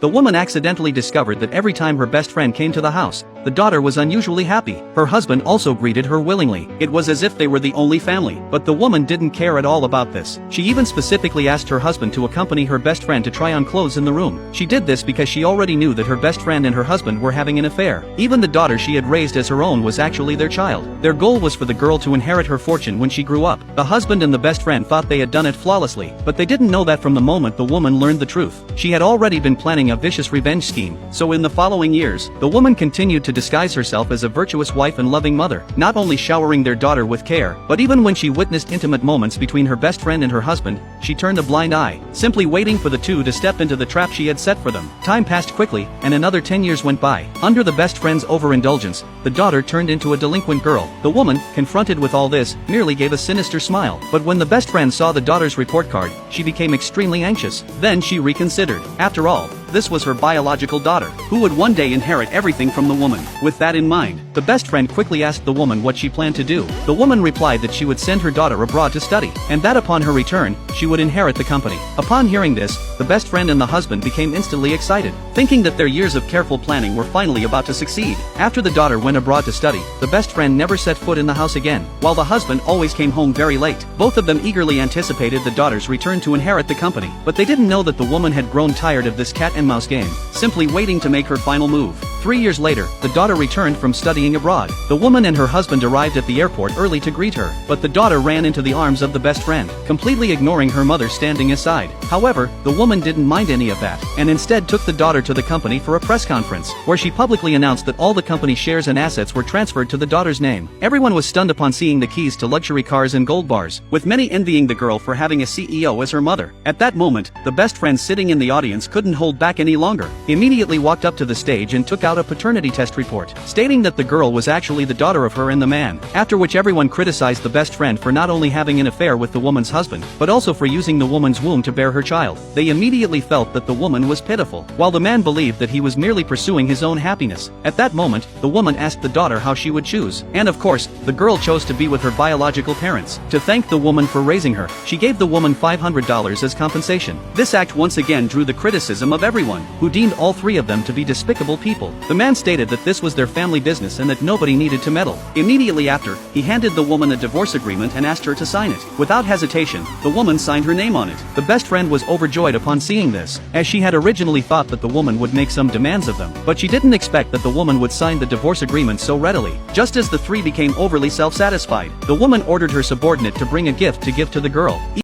The woman accidentally discovered that every time her best friend came to the house, the daughter was unusually happy. Her husband also greeted her willingly. It was as if they were the only family. But the woman didn't care at all about this. She even specifically asked her husband to accompany her best friend to try on clothes in the room. She did this because she already knew that her best friend and her husband were having an affair. Even the daughter she had raised as her own was actually their child. Their goal was for the girl to inherit her fortune when she grew up. The husband and the best friend thought they had done it flawlessly, but they didn't know that from the moment the woman learned the truth. She had already been planning a vicious revenge scheme. So in the following years, the woman continued to disguise herself as a virtuous wife and loving mother, not only showering their daughter with care, but even when she witnessed intimate moments between her best friend and her husband, she turned a blind eye, simply waiting for the two to step into the trap she had set for them. Time passed quickly, and another 10 years went by. Under the best friend's overindulgence, the daughter turned into a delinquent girl. The woman, confronted with all this, merely gave a sinister smile. But when the best friend saw the daughter's report card, she became extremely anxious. Then she reconsidered. After all, this was her biological daughter, who would one day inherit everything from the woman. With that in mind, the best friend quickly asked the woman what she planned to do. The woman replied that she would send her daughter abroad to study, and that upon her return, she would inherit the company. Upon hearing this, the best friend and the husband became instantly excited, thinking that their years of careful planning were finally about to succeed. After the daughter went abroad to study, the best friend never set foot in the house again, while the husband always came home very late. Both of them eagerly anticipated the daughter's return to inherit the company, but they didn't know that the woman had grown tired of this cat and mouse game, simply waiting to make her final move. 3 years later, the daughter returned from studying abroad. The woman and her husband arrived at the airport early to greet her, but the daughter ran into the arms of the best friend, completely ignoring her mother standing aside. However, the woman didn't mind any of that, and instead took the daughter to the company for a press conference, where she publicly announced that all the company shares and assets were transferred to the daughter's name. Everyone was stunned upon seeing the keys to luxury cars and gold bars, with many envying the girl for having a CEO as her mother. At that moment, the best friend sitting in the audience couldn't hold back any longer. He immediately walked up to the stage and took out a paternity test report, stating that the girl was actually the daughter of her and the man, after which everyone criticized the best friend for not only having an affair with the woman's husband, but also for using the woman's womb to bear her child. They immediately felt that the woman was pitiful, while the man believed that he was merely pursuing his own happiness. At that moment, the woman asked the daughter how she would choose, and of course, the girl chose to be with her biological parents. To thank the woman for raising her, she gave the woman $500 as compensation. This act once again drew the criticism of everyone, who deemed all three of them to be despicable people. The man stated that this was their family business and that nobody needed to meddle. Immediately after, he handed the woman a divorce agreement and asked her to sign it. Without hesitation, the woman signed her name on it. The best friend was overjoyed upon seeing this, as she had originally thought that the woman would make some demands of them, but she didn't expect that the woman would sign the divorce agreement so readily. Just as the three became overly self-satisfied, the woman ordered her subordinate to bring a gift to give to the girl.